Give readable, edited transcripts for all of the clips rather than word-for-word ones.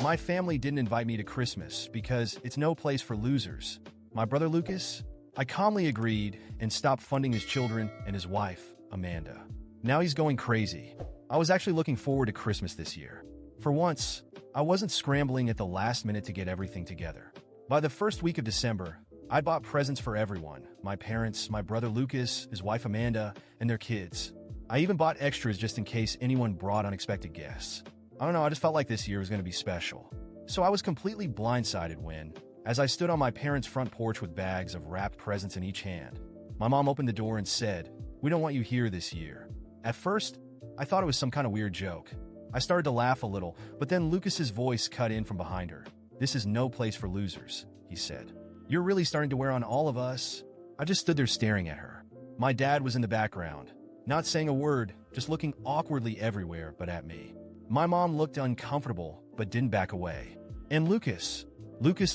My family didn't invite me to Christmas because it's no place for losers. My brother Lucas? I calmly agreed and stopped funding his children and his wife, Amanda. Now he's going crazy. I was actually looking forward to Christmas this year. For once, I wasn't scrambling at the last minute to get everything together. By the first week of December, I bought presents for everyone: my parents, my brother Lucas, his wife Amanda, and their kids. I even bought extras just in case anyone brought unexpected guests. I don't know, I just felt like this year was going to be special. So I was completely blindsided when, as I stood on my parents' front porch with bags of wrapped presents in each hand, my mom opened the door and said, "We don't want you here this year." At first, I thought it was some kind of weird joke. I started to laugh a little, but then Lucas's voice cut in from behind her. "This is no place for losers," he said. "You're really starting to wear on all of us." I just stood there staring at her. My dad was in the background, not saying a word, just looking awkwardly everywhere but at me. My mom looked uncomfortable, but didn't back away. And Lucas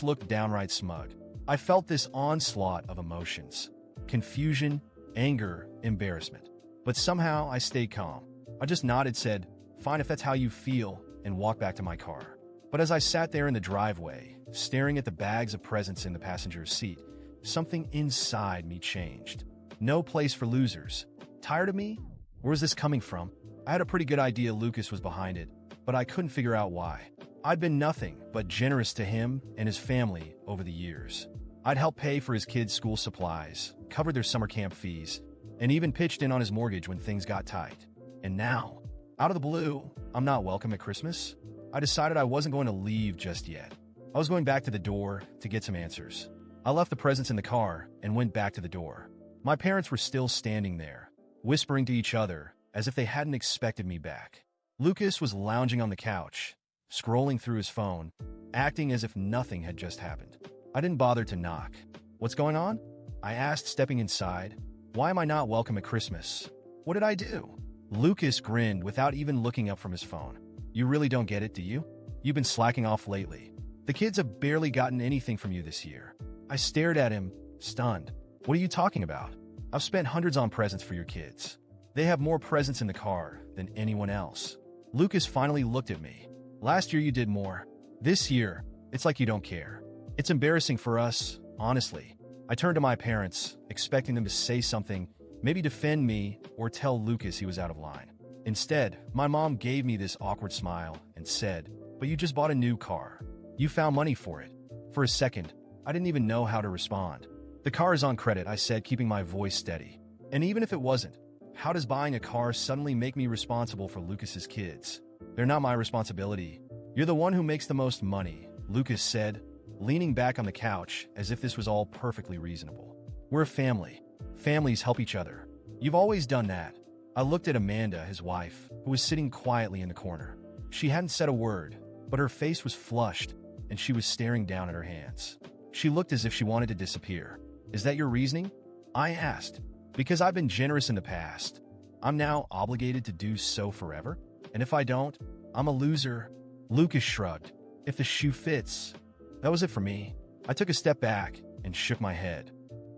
looked downright smug. I felt this onslaught of emotions: confusion, anger, embarrassment. But somehow I stayed calm. I just nodded, said, "Fine if that's how you feel," and walked back to my car. But as I sat there in the driveway, staring at the bags of presents in the passenger's seat, something inside me changed. No place for losers. Tired of me? Where is this coming from? I had a pretty good idea Lucas was behind it, but I couldn't figure out why. I'd been nothing but generous to him and his family over the years. I'd helped pay for his kids' school supplies, covered their summer camp fees, and even pitched in on his mortgage when things got tight. And now, out of the blue, I'm not welcome at Christmas. I decided I wasn't going to leave just yet. I was going back to the door to get some answers. I left the presents in the car and went back to the door. My parents were still standing there, whispering to each other as if they hadn't expected me back. Lucas was lounging on the couch, scrolling through his phone, acting as if nothing had just happened. I didn't bother to knock. "What's going on?" I asked, stepping inside. "Why am I not welcome at Christmas? What did I do?" Lucas grinned without even looking up from his phone. "You really don't get it, do you? You've been slacking off lately. The kids have barely gotten anything from you this year." I stared at him, stunned. "What are you talking about? I've spent hundreds on presents for your kids. They have more presents in the car than anyone else." Lucas finally looked at me. "Last year you did more. This year, it's like you don't care. It's embarrassing for us, honestly." I turned to my parents, expecting them to say something, maybe defend me or tell Lucas he was out of line. Instead, my mom gave me this awkward smile and said, "But you just bought a new car. You found money for it." For a second, I didn't even know how to respond. "The car is on credit," I said, keeping my voice steady. "And even if it wasn't, how does buying a car suddenly make me responsible for Lucas's kids? They're not my responsibility." "You're the one who makes the most money," Lucas said, leaning back on the couch as if this was all perfectly reasonable. "We're a family. Families help each other. You've always done that." I looked at Amanda, his wife, who was sitting quietly in the corner. She hadn't said a word, but her face was flushed, and she was staring down at her hands. She looked as if she wanted to disappear. "Is that your reasoning?" I asked. "Because I've been generous in the past. I'm now obligated to do so forever? And if I don't, I'm a loser?" Lucas shrugged. "If the shoe fits." That was it for me. I took a step back and shook my head.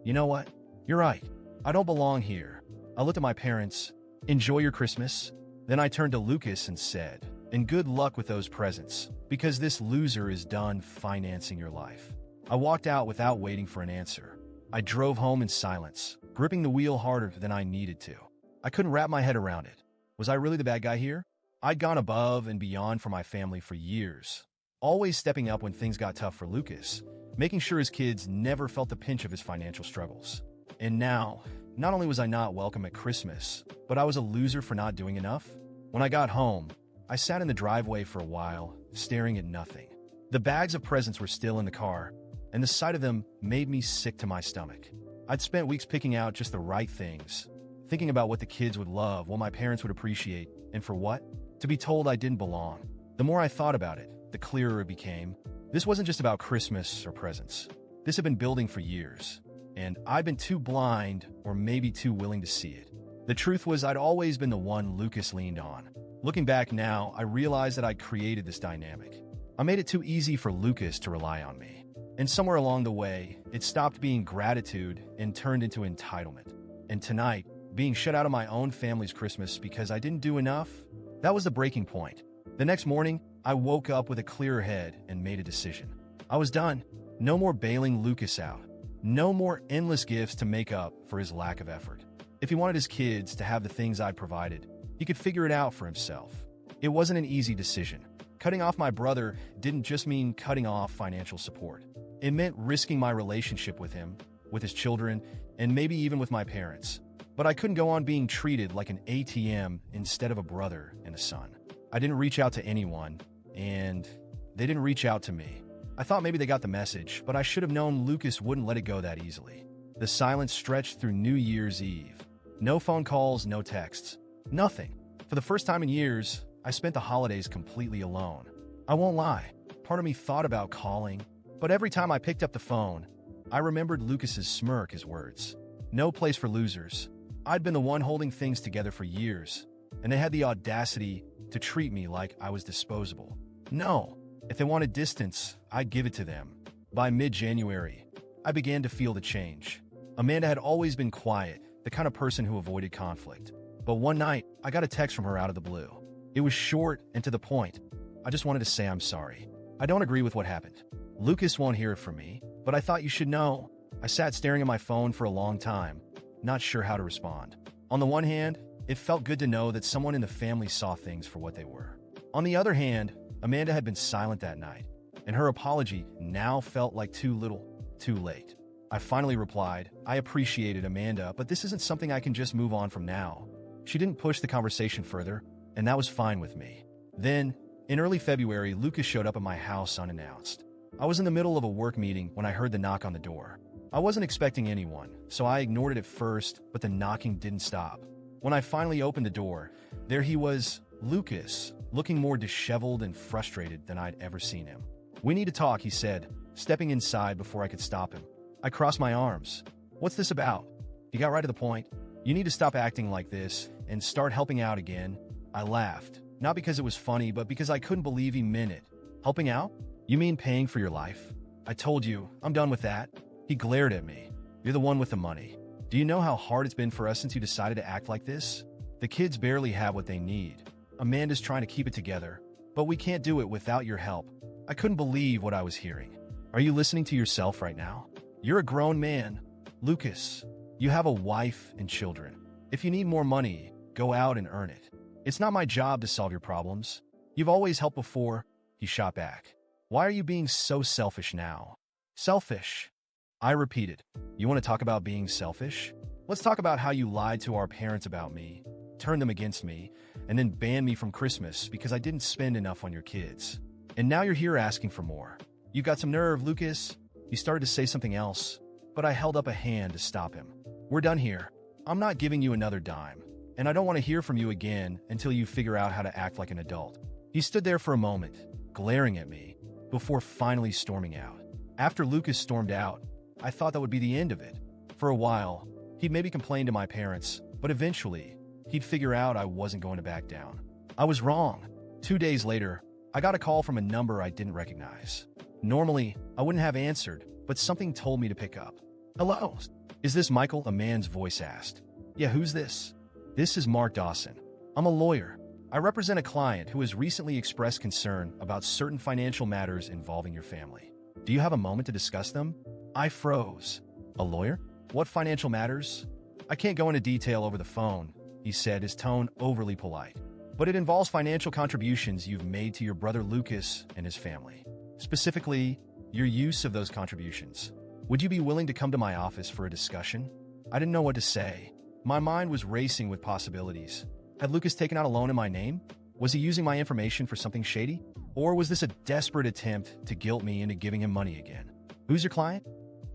"You know what? You're right. I don't belong here." I looked at my parents. "Enjoy your Christmas." Then I turned to Lucas and said, "And good luck with those presents, because this loser is done financing your life." I walked out without waiting for an answer. I drove home in silence, gripping the wheel harder than I needed to. I couldn't wrap my head around it. Was I really the bad guy here? I'd gone above and beyond for my family for years, always stepping up when things got tough for Lucas, making sure his kids never felt the pinch of his financial struggles. And now, not only was I not welcome at Christmas, but I was a loser for not doing enough. When I got home, I sat in the driveway for a while, staring at nothing. The bags of presents were still in the car, and the sight of them made me sick to my stomach. I'd spent weeks picking out just the right things, thinking about what the kids would love, what my parents would appreciate, and for what? To be told I didn't belong. The more I thought about it, the clearer it became. This wasn't just about Christmas or presents. This had been building for years, and I'd been too blind or maybe too willing to see it. The truth was I'd always been the one Lucas leaned on. Looking back now, I realized that I'd created this dynamic. I made it too easy for Lucas to rely on me. And somewhere along the way, it stopped being gratitude and turned into entitlement. And tonight, being shut out of my own family's Christmas because I didn't do enough, that was the breaking point. The next morning, I woke up with a clearer head and made a decision. I was done. No more bailing Lucas out. No more endless gifts to make up for his lack of effort. If he wanted his kids to have the things I'd provided, he could figure it out for himself. It wasn't an easy decision. Cutting off my brother didn't just mean cutting off financial support. It meant risking my relationship with him, with his children, and maybe even with my parents. But I couldn't go on being treated like an ATM instead of a brother and a son. I didn't reach out to anyone, and they didn't reach out to me. I thought maybe they got the message, but I should have known Lucas wouldn't let it go that easily. The silence stretched through New Year's Eve. No phone calls, no texts. Nothing. For the first time in years, I spent the holidays completely alone. I won't lie, part of me thought about calling, but every time I picked up the phone, I remembered Lucas's smirk, his words. No place for losers. I'd been the one holding things together for years, and they had the audacity to treat me like I was disposable. No, if they wanted distance, I'd give it to them. By mid-January, I began to feel the change. Amanda had always been quiet, the kind of person who avoided conflict. But one night, I got a text from her out of the blue. It was short and to the point. I just wanted to say I'm sorry. I don't agree with what happened. Lucas won't hear it from me, but I thought you should know. I sat staring at my phone for a long time, not sure how to respond. On the one hand, it felt good to know that someone in the family saw things for what they were. On the other hand, Amanda had been silent that night, and her apology now felt like too little, too late. I finally replied, I appreciate it, Amanda, but this isn't something I can just move on from now. She didn't push the conversation further, and that was fine with me. Then, in early February, Lucas showed up at my house unannounced. I was in the middle of a work meeting when I heard the knock on the door. I wasn't expecting anyone, so I ignored it at first, but the knocking didn't stop. When I finally opened the door, there he was, Lucas, looking more disheveled and frustrated than I'd ever seen him. We need to talk, he said, stepping inside before I could stop him. I crossed my arms. What's this about? He got right to the point. You need to stop acting like this and start helping out again. I laughed, not because it was funny, but because I couldn't believe he meant it. Helping out? You mean paying for your life? I told you, I'm done with that. He glared at me. You're the one with the money. Do you know how hard it's been for us since you decided to act like this? The kids barely have what they need. Amanda's trying to keep it together, but we can't do it without your help. I couldn't believe what I was hearing. Are you listening to yourself right now? You're a grown man. Lucas, you have a wife and children. If you need more money, go out and earn it. It's not my job to solve your problems. You've always helped before. He shot back. Why are you being so selfish now? Selfish. I repeated. You want to talk about being selfish? Let's talk about how you lied to our parents about me, turned them against me, and then banned me from Christmas because I didn't spend enough on your kids. And now you're here asking for more. You got some nerve, Lucas. He started to say something else, but I held up a hand to stop him. We're done here. I'm not giving you another dime, and I don't want to hear from you again until you figure out how to act like an adult. He stood there for a moment, glaring at me, before finally storming out. After Lucas stormed out, I thought that would be the end of it. For a while, he'd maybe complain to my parents, but eventually, he'd figure out I wasn't going to back down. I was wrong. 2 days later, I got a call from a number I didn't recognize. Normally, I wouldn't have answered, but something told me to pick up. Hello? Is this Michael? A man's voice asked. Yeah, who's this? This is Mark Dawson. I'm a lawyer. I represent a client who has recently expressed concern about certain financial matters involving your family. Do you have a moment to discuss them? I froze. A lawyer? What financial matters? I can't go into detail over the phone, he said, his tone overly polite. But it involves financial contributions you've made to your brother Lucas and his family. Specifically, your use of those contributions. Would you be willing to come to my office for a discussion? I didn't know what to say. My mind was racing with possibilities. Had Lucas taken out a loan in my name? Was he using my information for something shady? Or was this a desperate attempt to guilt me into giving him money again? Who's your client?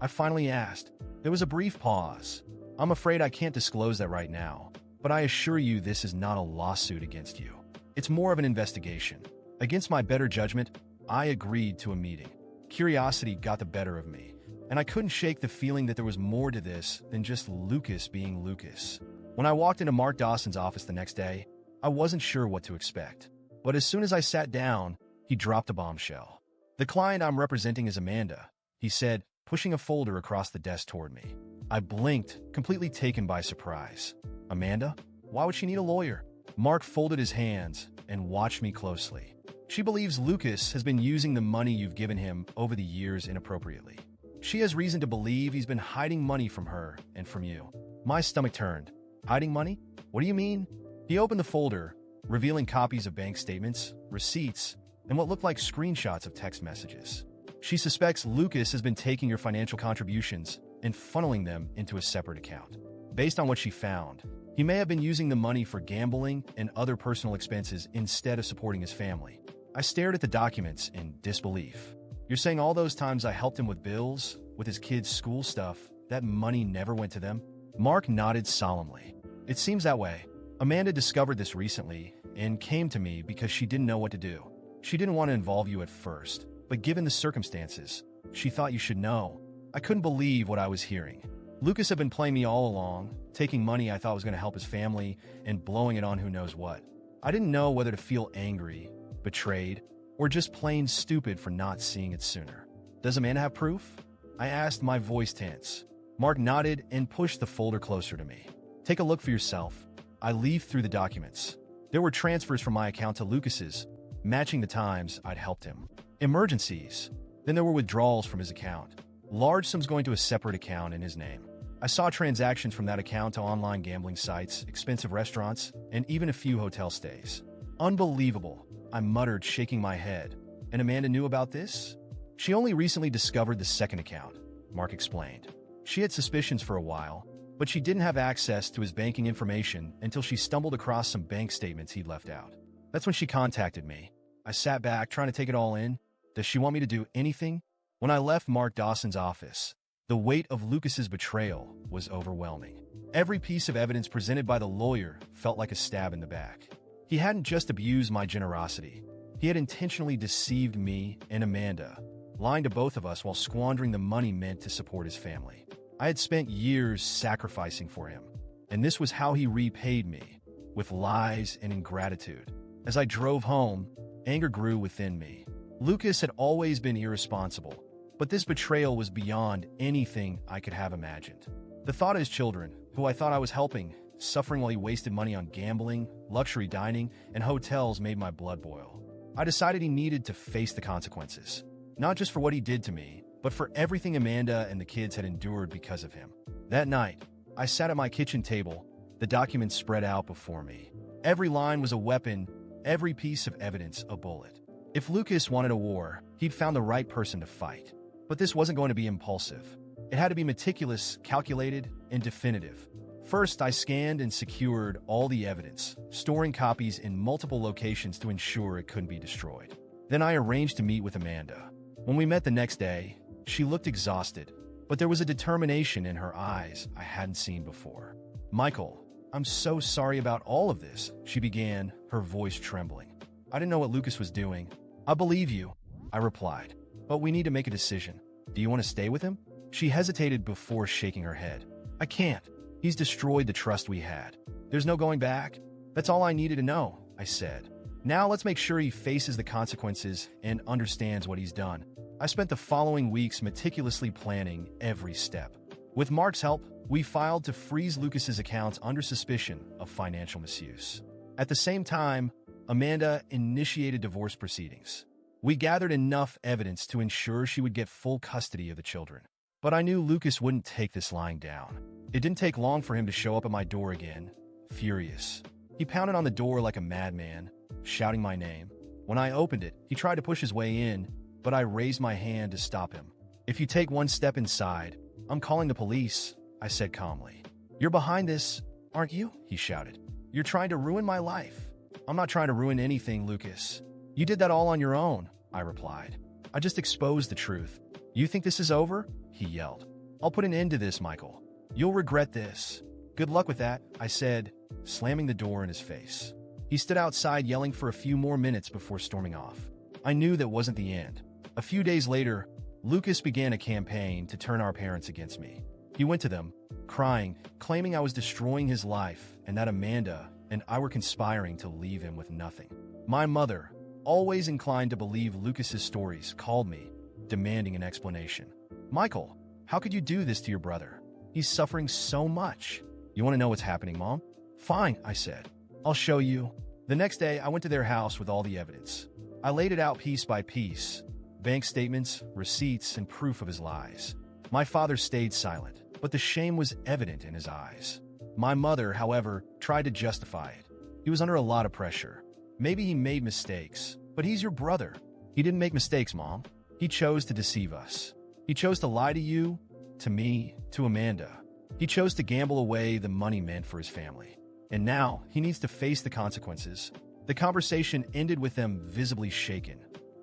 I finally asked. There was a brief pause. I'm afraid I can't disclose that right now, but I assure you this is not a lawsuit against you. It's more of an investigation. Against my better judgment, I agreed to a meeting. Curiosity got the better of me, and I couldn't shake the feeling that there was more to this than just Lucas being Lucas. When I walked into Mark Dawson's office the next day, I wasn't sure what to expect. But as soon as I sat down, he dropped a bombshell. The client I'm representing is Amanda, he said, pushing a folder across the desk toward me. I blinked, completely taken by surprise. Amanda? Why would she need a lawyer? Mark folded his hands and watched me closely. She believes Lucas has been using the money you've given him over the years inappropriately. She has reason to believe he's been hiding money from her and from you. My stomach turned. Hiding money? What do you mean? He opened the folder, revealing copies of bank statements, receipts, and what looked like screenshots of text messages. She suspects Lucas has been taking your financial contributions and funneling them into a separate account. Based on what she found, he may have been using the money for gambling and other personal expenses instead of supporting his family. I stared at the documents in disbelief. You're saying all those times I helped him with bills, with his kids' school stuff, that money never went to them? Mark nodded solemnly. It seems that way. Amanda discovered this recently and came to me because she didn't know what to do. She didn't want to involve you at first, but given the circumstances, she thought you should know. I couldn't believe what I was hearing. Lucas had been playing me all along, taking money I thought was going to help his family and blowing it on who knows what. I didn't know whether to feel angry, betrayed, or just plain stupid for not seeing it sooner. Does Amanda have proof? I asked, my voice tense. Mark nodded and pushed the folder closer to me. Take a look for yourself. I leafed through the documents. There were transfers from my account to Lucas's, matching the times I'd helped him. Emergencies. Then there were withdrawals from his account. Large sums going to a separate account in his name. I saw transactions from that account to online gambling sites, expensive restaurants, and even a few hotel stays. Unbelievable, I muttered, shaking my head. And Amanda knew about this? She only recently discovered the second account, Mark explained. She had suspicions for a while, but she didn't have access to his banking information until she stumbled across some bank statements he'd left out. That's when she contacted me. I sat back, trying to take it all in. Does she want me to do anything? When I left Mark Dawson's office, the weight of Lucas's betrayal was overwhelming. Every piece of evidence presented by the lawyer felt like a stab in the back. He hadn't just abused my generosity. He had intentionally deceived me and Amanda, lying to both of us while squandering the money meant to support his family. I had spent years sacrificing for him, and this was how he repaid me, with lies and ingratitude. As I drove home, anger grew within me. Lucas had always been irresponsible, but this betrayal was beyond anything I could have imagined. The thought of his children, who I thought I was helping, suffering while he wasted money on gambling, luxury dining, and hotels made my blood boil. I decided he needed to face the consequences, not just for what he did to me, but for everything Amanda and the kids had endured because of him. That night, I sat at my kitchen table, the documents spread out before me. Every line was a weapon, every piece of evidence a bullet. If Lucas wanted a war, he'd found the right person to fight. But this wasn't going to be impulsive. It had to be meticulous, calculated, and definitive. First, I scanned and secured all the evidence, storing copies in multiple locations to ensure it couldn't be destroyed. Then I arranged to meet with Amanda. When we met the next day, she looked exhausted, but there was a determination in her eyes I hadn't seen before. Michael, I'm so sorry about all of this, she began, her voice trembling. I didn't know what Lucas was doing. I believe you, I replied. But we need to make a decision. Do you want to stay with him? She hesitated before shaking her head. I can't. He's destroyed the trust we had. There's no going back. That's all I needed to know, I said. Now let's make sure he faces the consequences and understands what he's done. I spent the following weeks meticulously planning every step. With Mark's help, we filed to freeze Lucas's accounts under suspicion of financial misuse. At the same time, Amanda initiated divorce proceedings. We gathered enough evidence to ensure she would get full custody of the children. But I knew Lucas wouldn't take this lying down. It didn't take long for him to show up at my door again, furious. He pounded on the door like a madman, shouting my name. When I opened it, he tried to push his way in, but I raised my hand to stop him. If you take one step inside, I'm calling the police, I said calmly. You're behind this, aren't you? He shouted. You're trying to ruin my life. I'm not trying to ruin anything, Lucas. You did that all on your own, I replied. I just exposed the truth. You think this is over? He yelled. I'll put an end to this, Michael. You'll regret this. Good luck with that, I said, slamming the door in his face. He stood outside yelling for a few more minutes before storming off. I knew that wasn't the end. A few days later, Lucas began a campaign to turn our parents against me. He went to them, crying, claiming I was destroying his life and that Amanda and I were conspiring to leave him with nothing. My mother, always inclined to believe Lucas's stories, called me, demanding an explanation. Michael, how could you do this to your brother? He's suffering so much. You want to know what's happening, Mom? Fine, I said. I'll show you. The next day, I went to their house with all the evidence. I laid it out piece by piece, bank statements, receipts, and proof of his lies. My father stayed silent, but the shame was evident in his eyes. My mother, however, tried to justify it. He was under a lot of pressure. Maybe he made mistakes, but he's your brother. He didn't make mistakes, Mom. He chose to deceive us. He chose to lie to you, to me, to Amanda. He chose to gamble away the money meant for his family. And now he needs to face the consequences. The conversation ended with them visibly shaken.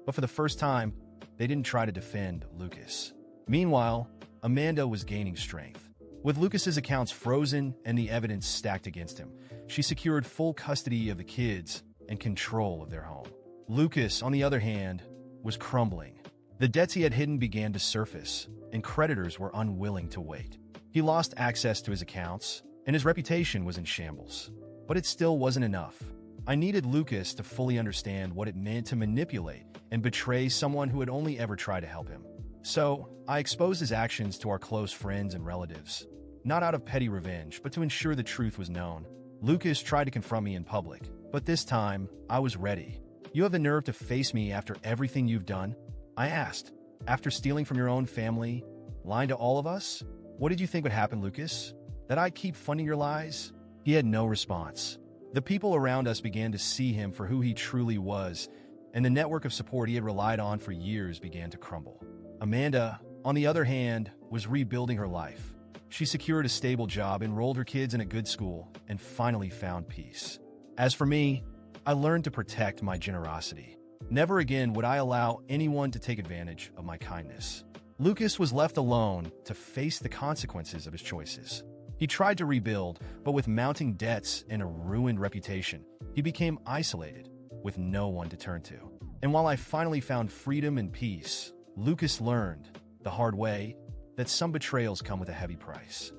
But for the first time, they didn't try to defend Lucas. Meanwhile, Amanda was gaining strength. With Lucas's accounts frozen and the evidence stacked against him, she secured full custody of the kids and control of their home. Lucas, on the other hand, was crumbling. The debts he had hidden began to surface, and creditors were unwilling to wait. He lost access to his accounts, and his reputation was in shambles. But it still wasn't enough. I needed Lucas to fully understand what it meant to manipulate and betray someone who had only ever tried to help him. So, I exposed his actions to our close friends and relatives, not out of petty revenge, but to ensure the truth was known. Lucas tried to confront me in public, but this time, I was ready. "You have the nerve to face me after everything you've done?" I asked. "After stealing from your own family, lying to all of us? What did you think would happen, Lucas? That I'd keep funding your lies?" He had no response. The people around us began to see him for who he truly was, and the network of support he had relied on for years began to crumble. Amanda, on the other hand, was rebuilding her life. She secured a stable job, enrolled her kids in a good school, and finally found peace. As for me, I learned to protect my generosity. Never again would I allow anyone to take advantage of my kindness. Lucas was left alone to face the consequences of his choices. He tried to rebuild, but with mounting debts and a ruined reputation, he became isolated, with no one to turn to. And while I finally found freedom and peace, Lucas learned, the hard way, that some betrayals come with a heavy price.